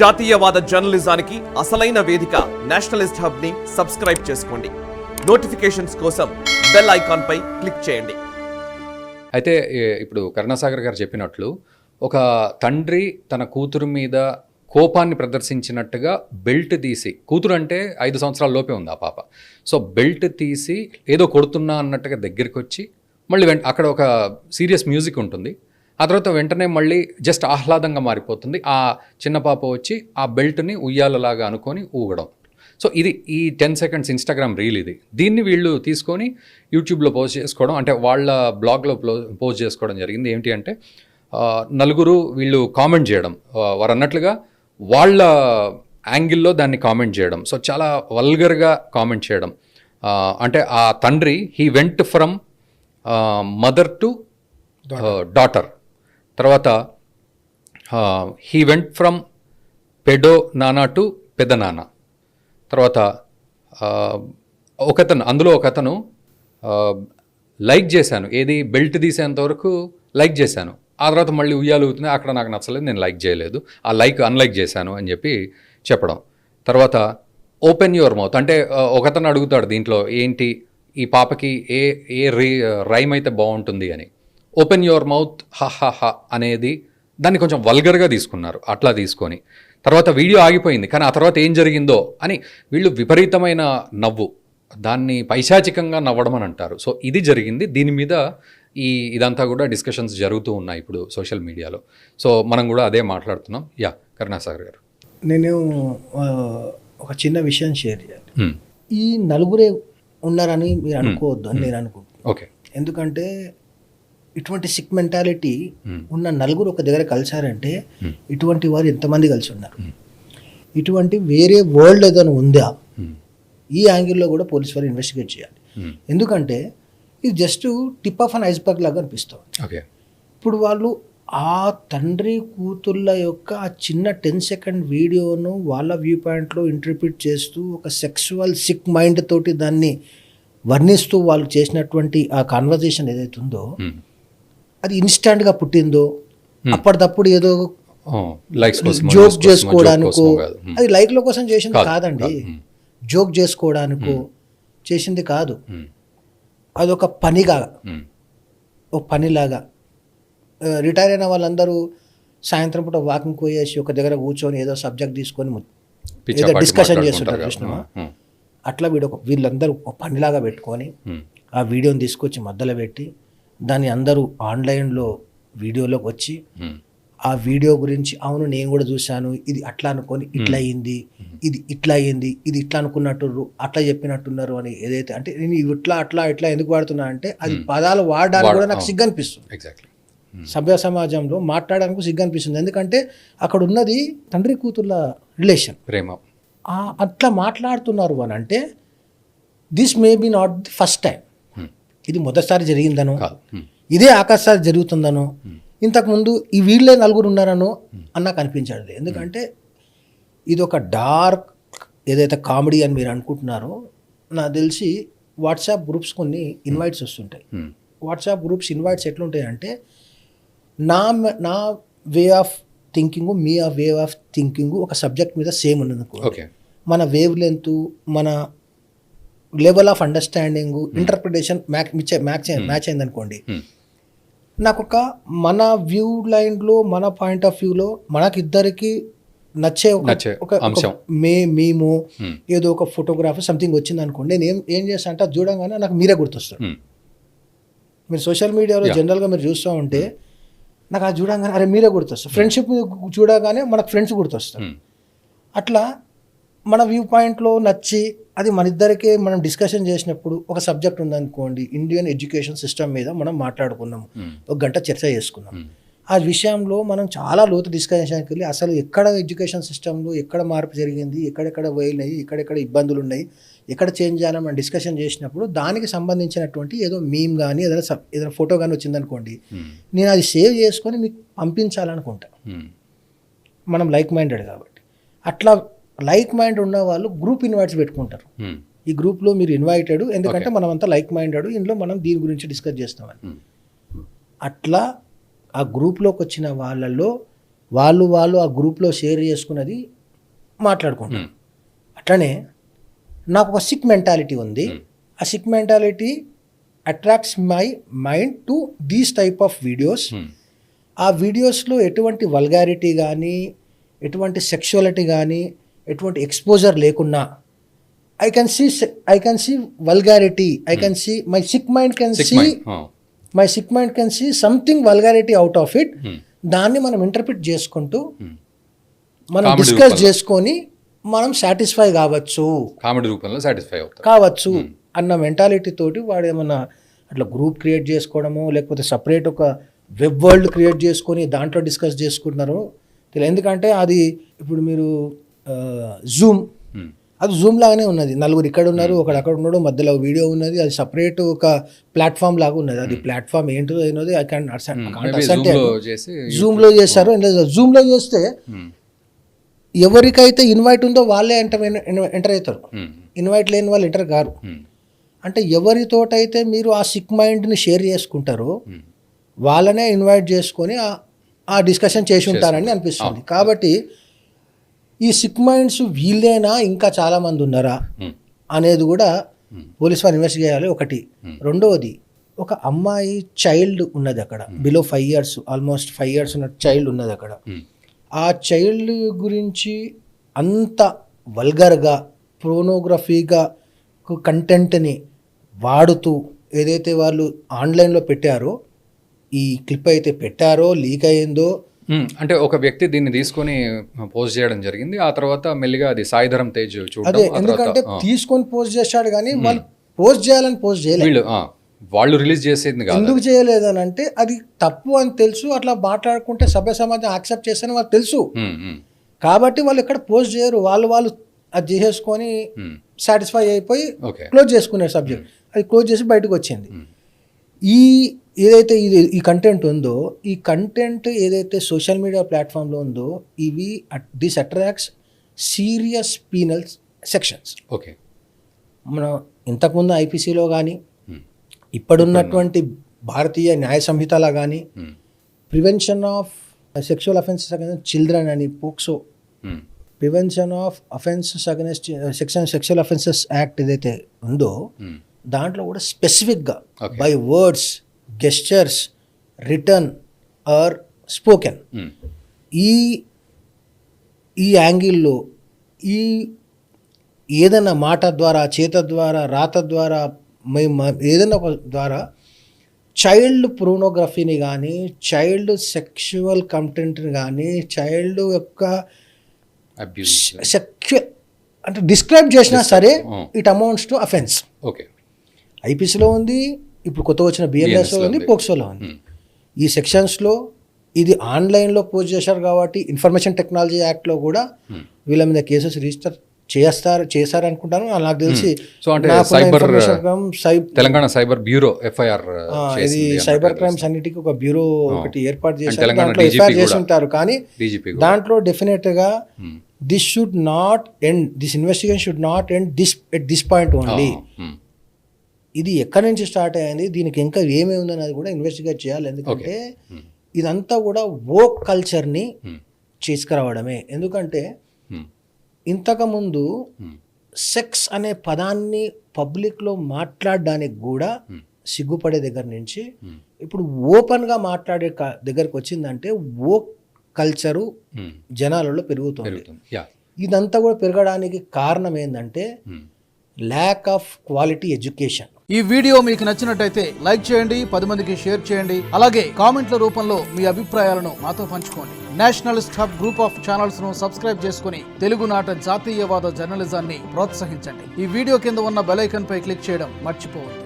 జాతీయవాద జర్నలిజానికి అసలైన వేదిక నేషనలిస్ట్ హబ్ ని సబ్స్క్రైబ్ చేసుకోండి. నోటిఫికేషన్స్ కోసం బెల్ ఐకాన్ పై క్లిక్ చేయండి. అయితే ఇప్పుడు కరుణాసాగర్ గారు చెప్పినట్లు ఒక తండ్రి తన కూతురు మీద కోపాన్ని ప్రదర్శించినట్టుగా బెల్ట్ తీసి, కూతురు అంటే 5 సంవత్సరాల లోపే ఉంది ఆ పాప, సో బెల్ట్ తీసి ఏదో కొడుతున్నా అన్నట్టుగా దగ్గరికి వచ్చి మళ్ళీ అక్కడ ఒక సీరియస్ మ్యూజిక్ ఉంటుంది. ఆ తర్వాత వెంటనే మళ్ళీ జస్ట్ ఆహ్లాదంగా మారిపోతుంది. ఆ చిన్న పాప వచ్చి ఆ బెల్ట్ని ఉయ్యాలలాగా అనుకొని ఊగడం. సో ఇది ఈ 10 సెకండ్స్ ఇన్స్టాగ్రామ్ రీల్ ఇది. దీన్ని వీళ్ళు తీసుకొని యూట్యూబ్లో పోస్ట్ చేసుకోవడం, అంటే వాళ్ళ బ్లాగ్లో పోస్ట్ చేసుకోవడం జరిగింది. ఏంటి అంటే నలుగురు వీళ్ళు కామెంట్ చేయడం, వారు అన్నట్లుగా వాళ్ళ యాంగిల్లో దాన్ని కామెంట్ చేయడం. సో చాలా వల్గర్గా కామెంట్ చేయడం. అంటే ఆ తండ్రి he went from mother to daughter, తర్వాత హీ వెంట్ ఫ్రమ్ పెడో నానా టు పెద్ద నాన్న, తర్వాత అందులో ఒకతను లైక్ చేశాను, ఏది బెల్ట్ తీసేంత వరకు లైక్ చేశాను, ఆ తర్వాత మళ్ళీ ఉయ్యాలు ఊగుతున్నాయి, అక్కడ నాకు నచ్చలేదు, నేను లైక్ చేయలేదు, ఆ అన్లైక్ చేశాను అని చెప్పి చెప్పడం. తర్వాత ఓపెన్ యువర్ మౌత్, అంటే ఒకతను అడుగుతాడు దీంట్లో ఏంటి ఈ పాపకి ఏ రైమ్ అయితే బాగుంటుంది అని. ఓపెన్ యువర్ మౌత్ హా అనేది దాన్ని కొంచెం వల్గర్గా తీసుకున్నారు. అట్లా తీసుకొని తర్వాత వీడియో ఆగిపోయింది, కానీ ఆ తర్వాత ఏం జరిగిందో అని వీళ్ళు విపరీతమైన నవ్వు, దాన్ని పైశాచికంగా నవ్వడం అని అంటారు. సో ఇది జరిగింది. దీని మీద ఇదంతా కూడా డిస్కషన్స్ జరుగుతూ ఉన్నాయి ఇప్పుడు సోషల్ మీడియాలో. సో మనం కూడా అదే మాట్లాడుతున్నాం. కరుణాసాగర్ గారు, నేను ఒక చిన్న విషయం షేర్ చేయాలి. ఈ నలుగురే ఉన్నారని మీరు అనుకోవద్దు అని నేను అనుకుంటున్నాను. ఓకే, ఎందుకంటే ఇటువంటి సిక్ మెంటాలిటీ ఉన్న నలుగురు ఒక దగ్గర కలిసారంటే ఇటువంటి వారు ఎంతమంది కలిసి ఉన్నారు, ఇటువంటి వేరే వరల్డ్ ఏదైనా ఉందా, ఈ యాంగిల్లో కూడా పోలీస్ వారు ఇన్వెస్టిగేట్ చేయాలి. ఎందుకంటే ఇది just tip of an iceberg లాగా అనిపిస్తుంది. ఇప్పుడు వాళ్ళు ఆ తండ్రి కూతుళ్ళ యొక్క ఆ చిన్న 10 సెకండ్ వీడియోను వాళ్ళ వ్యూ పాయింట్లో ఇంటర్ప్రిట్ చేస్తూ ఒక సెక్సువల్ సిక్ మైండ్ తోటి దాన్ని వర్ణిస్తూ వాళ్ళు చేసినటువంటి ఆ కాన్వర్జేషన్ ఏదైతే ఉందో అది ఇన్స్టాంట్గా పుట్టిందో, అప్పటిదప్పుడు ఏదో జోక్ చేసుకోవడానికో, అది లైక్ల కోసం చేసింది కాదండి, జోక్ చేసుకోవడానికో చేసింది కాదు, అదొక పనిలాగా. రిటైర్ అయిన వాళ్ళందరూ సాయంత్రం పూట వాకింగ్ పోయేసి ఒక దగ్గర కూర్చొని ఏదో సబ్జెక్ట్ తీసుకొని ఏదో డిస్కషన్ చేస్తుంటారు కృష్ణమా, అట్లా వీళ్ళందరూ ఒక పనిలాగా పెట్టుకొని ఆ వీడియోని తీసుకొచ్చి మధ్యలో పెట్టి దాన్ని అందరూ ఆన్లైన్లో వీడియోలోకి వచ్చి ఆ వీడియో గురించి అవును నేను కూడా చూశాను, ఇది అట్లా అనుకొని ఇట్లా అయ్యింది, ఇది ఇట్లా అయ్యింది, ఇది ఇట్లా అనుకున్నట్టు అట్లా చెప్పినట్టున్నారు అని ఏదైతే, అంటే నేను ఇట్లా ఎందుకు వాడుతున్నా అంటే అది పదాలు వాడడానికి కూడా నాకు సిగ్గు అనిపిస్తుంది. సభ్య సమాజంలో మాట్లాడడానికి సిగ్గు అనిపిస్తుంది. ఎందుకంటే అక్కడ ఉన్నది తండ్రి కూతుర్ల రిలేషన్, ప్రేమ. అట్లా మాట్లాడుతున్నారు అని అంటే this may be not the first time, ఇది మొదటిసారి జరిగిందనో, ఇదే ఆకాశసారి జరుగుతుందనో, ఇంతకుముందు ఈ వీళ్ళే నలుగురు ఉన్నారనో నాకు అనిపించాడు. ఎందుకంటే ఇది ఒక డార్క్ ఏదైతే కామెడీ అని మీరు అనుకుంటున్నారో, నాకు తెలిసి వాట్సాప్ గ్రూప్స్ కొన్ని ఇన్వైట్స్ వస్తుంటాయి. వాట్సాప్ గ్రూప్స్ ఇన్వైట్స్ ఎట్లుంటాయి అంటే నా way of thinking, me way of thinking ఒక సబ్జెక్ట్ మీద సేమ్ ఉన్నదనుకో, మన వేవ్ లెంత్, మన level of understanding, interpretation match అయిందనుకోండి, నాకు మన వ్యూ లైన్లో, మన పాయింట్ ఆఫ్ వ్యూలో మనకిద్దరికి నచ్చే ఒక మేము ఏదో ఒక ఫోటోగ్రాఫ్ సంథింగ్ వచ్చింది అనుకోండి, నేను ఏం చేస్తా అంటే అది చూడంగానే నాకు మీరే గుర్తొస్తారు. మీరు సోషల్ మీడియాలో జనరల్గా మీరు చూస్తూ ఉంటే నాకు అది చూడంగానే అరే మీరే గుర్తొస్తారు. ఫ్రెండ్షిప్ చూడగానే మనకు ఫ్రెండ్స్ గుర్తొస్తారు. అట్లా మన వ్యూ పాయింట్లో నచ్చి అది మన ఇద్దరికే మనం డిస్కషన్ చేసినప్పుడు ఒక సబ్జెక్ట్ ఉందనుకోండి, ఇండియన్ ఎడ్యుకేషన్ సిస్టమ్ మీద మనం మాట్లాడుకున్నాము, 1 గంట చర్చ చేసుకున్నాం. ఆ విషయంలో మనం చాలా లోతు డిస్కషన్కి వెళ్ళి అసలు ఎక్కడ ఎడ్యుకేషన్ సిస్టంలో ఎక్కడ మార్పు జరిగింది, ఎక్కడెక్కడ పోయినాయి, ఎక్కడెక్కడ ఇబ్బందులు ఉన్నాయి, ఎక్కడ చేంజ్ చేయాలని మనం డిస్కషన్ చేసినప్పుడు దానికి సంబంధించినటువంటి ఏదో మీమ్ కానీ ఏదైనా ఫోటో కానీ వచ్చిందనుకోండి, నేను అది సేవ్ చేసుకొని మీకు పంపించాలనుకుంటా. మనం లైక్ మైండెడ్ కాబట్టి అట్లా లైక్ మైండ్ ఉన్న వాళ్ళు గ్రూప్ ఇన్వైట్స్ పెట్టుకుంటారు. ఈ గ్రూప్లో మీరు ఇన్వైటెడ్, ఎందుకంటే మనం అంతా లైక్ మైండెడ్, ఇందులో మనం దీని గురించి డిస్కస్ చేస్తామని. అట్లా ఆ గ్రూప్లోకి వచ్చిన వాళ్ళలో వాళ్ళు ఆ గ్రూప్లో షేర్ చేసుకున్నది మాట్లాడుకుంటారు. అట్లనే నాకు ఒక సిక్ మెంటాలిటీ ఉంది. ఆ sick mentality attracts my mind to these type of videos. ఆ వీడియోస్లో ఎటువంటి వల్గారిటీ కానీ, ఎటువంటి సెక్షువాలిటీ కానీ, ఎటువంటి ఎక్స్పోజర్ లేకున్నా I can see vulgarity. I can see my sick mind can see something vulgarity out of it. దాన్ని మనం ఇంటర్ప్రిట్ చేసుకుంటూ మనం డిస్కస్ చేసుకొని మనం సాటిస్ఫై కావచ్చు, కామెడీ రూపంలో సాటిస్ఫై కావచ్చు అన్న మెంటాలిటీ తోటి వాడు ఏమన్నా అట్లా గ్రూప్ క్రియేట్ చేసుకోవడము, లేకపోతే సపరేట్ ఒక వెబ్ వరల్డ్ క్రియేట్ చేసుకొని దాంట్లో డిస్కస్ చేసుకుంటున్నారు తెలియదు. ఎందుకంటే అది ఇప్పుడు మీరు జూమ్, అది జూమ్ లాగానే ఉన్నది. నలుగురు ఇక్కడ ఉన్నారు, ఒకడు అక్కడ ఉన్నాడు, మధ్యలో వీడియో ఉన్నది. అది సపరేట్ ఒక ప్లాట్ఫామ్ లాగా ఉన్నది. అది ప్లాట్ఫామ్ ఏంటో అయినది ఐ క్యాన్ జూమ్లో చేశారు. జూమ్లో చేస్తే ఎవరికైతే ఇన్వైట్ ఉందో వాళ్ళే ఎంటర్ అవుతారు, ఇన్వైట్ లేని వాళ్ళు ఎంటర్ కారు. అంటే ఎవరితోటైతే మీరు ఆ సిక్ మైండ్ని షేర్ చేసుకుంటారో వాళ్ళనే ఇన్వైట్ చేసుకొని ఆ డిస్కషన్ చేసి ఉంటారని అనిపిస్తుంది. కాబట్టి ఈ సిక్ మైండ్స్ వీళ్ళేనా ఇంకా చాలామంది ఉన్నారా అనేది కూడా పోలీస్ వారు ఇన్వెస్టిగేట్ చేయాలి. ఒకటి. రెండవది, ఒక అమ్మాయి చైల్డ్ ఉన్నది అక్కడ, బిలో 5 years, ఆల్మోస్ట్ 5 years ఉన్న చైల్డ్ ఉన్నది అక్కడ. ఆ చైల్డ్ గురించి అంత వల్గర్గా, ప్రోనోగ్రఫీగా కంటెంట్ని వాడుతూ ఏదైతే వాళ్ళు ఆన్లైన్లో పెట్టారో, ఈ క్లిప్ అయితే పెట్టారో, లీక్ అయ్యిందో, అంటే ఒక వ్యక్తి దీన్ని తీసుకొని పోస్ట్ చేయడం జరిగింది. ఆ తర్వాత మెల్లిగా అది సాయిధరం తేజ్ చూడడం. అదే, ఎందుకంటే తీసుకొని పోస్ట్ చేశాడు కానీ వాళ్ళు పోస్ట్ చేయాలని పోస్ట్ చేయలేదు. వాళ్ళు రిలీజ్ చేసేది కాదు. ఎందుకు చేయలేదని అంటే అది తప్పు అని తెలుసు. అట్లా మాట్లాడుకుంటే సభ్య సమాజం యాక్సెప్ట్ చేస్తారని వాళ్ళకి తెలుసు. కాబట్టి వాళ్ళు ఎక్కడ పోస్ట్ చేయరు. వాళ్ళు అది చేసేసుకొని సాటిస్ఫై అయిపోయి క్లోజ్ చేసుకున్నారు సబ్జెక్ట్. అది క్లోజ్ చేసి బయటకు వచ్చింది. ఏదైతే ఈ కంటెంట్ ఉందో, ఈ కంటెంట్ ఏదైతే సోషల్ మీడియా ప్లాట్ఫామ్లో ఉందో, this attracts serious penal sections. Okay, మనం ఇంతకుముందు ఐపీసీలో కానీ, ఇప్పుడున్నటువంటి భారతీయ న్యాయ సంహితలా కానీ, prevention of sexual offences against children అని POCSO, prevention of offences against sexual offences act ఏదైతే ఉందో దాంట్లో కూడా స్పెసిఫిక్గా by words, gestures, written or spoken, ఈ యాంగిల్లో ఏదైనా మాట ద్వారా, చేత ద్వారా, రాత ద్వారా, ఏదైనా ఒక ద్వారా చైల్డ్ ప్రోనోగ్రఫీని కానీ, చైల్డ్ సెక్షువల్ కంటెంట్ని కానీ, చైల్డ్ యొక్క సెక్షువల్ అంటే డిస్క్రైబ్ చేసినా సరే it amounts to offence. Okay, ఐపీసీలో ఉంది, ఇప్పుడు కొత్త వచ్చిన బిఎన్ఎస్లో ఉంది, పోక్సోలో ఉంది. ఈ సెక్షన్స్లో ఇది ఆన్లైన్లో పోస్ట్ చేశారు కాబట్టి ఇన్ఫర్మేషన్ టెక్నాలజీ యాక్ట్లో కూడా వీళ్ళ మీద కేసెస్ రిజిస్టర్ చేశారనుకుంటాను నాకు తెలిసి. తెలంగాణ సైబర్ బ్యూరో ఎఫ్ఐఆర్, ఇది సైబర్ క్రైమ్స్ అన్నిటికీ ఒక బ్యూరో ఒకటి ఏర్పాటు చేశారు, దాంట్లో ఎఫ్ఐఆర్ చేసి ఉంటారు. కానీ దాంట్లో డెఫినెట్గా this should not end, this investigation should not end at this point only. ఇది ఎక్కడి నుంచి స్టార్ట్ అయ్యింది, దీనికి ఇంకా ఏమేమి ఉందనేది కూడా ఇన్వెస్టిగేట్ చేయాలి. ఎందుకంటే ఇదంతా కూడా వోక్ కల్చర్ని తీసుకురావడమే. ఎందుకంటే ఇంతకుముందు సెక్స్ అనే పదాన్ని పబ్లిక్లో మాట్లాడడానికి కూడా సిగ్గుపడే దగ్గర నుంచి ఇప్పుడు ఓపెన్గా మాట్లాడే దగ్గరకు వచ్చిందంటే వోక్ కల్చరు జనాలలో పెరుగుతుంది. ఇదంతా కూడా పెరగడానికి కారణం ఏంటంటే ల్యాక్ ఆఫ్ క్వాలిటీ ఎడ్యుకేషన్. ఈ వీడియో మీకు నచ్చినట్టయితే లైక్ చేయండి, 10 మందికి షేర్ చేయండి. అలాగే కామెంట్ల రూపంలో మీ అభిప్రాయాలను మాతో పంచుకోండి. Nationalist hub group of channels ను సబ్స్క్రైబ్ చేసుకుని తెలుగునాట జాతీయవాద జర్నలిజాన్ని ప్రోత్సహించండి. ఈ వీడియో కింద ఉన్న బెల్ ఐకాన్ పై క్లిక్ చేయడం మర్చిపోవద్దు.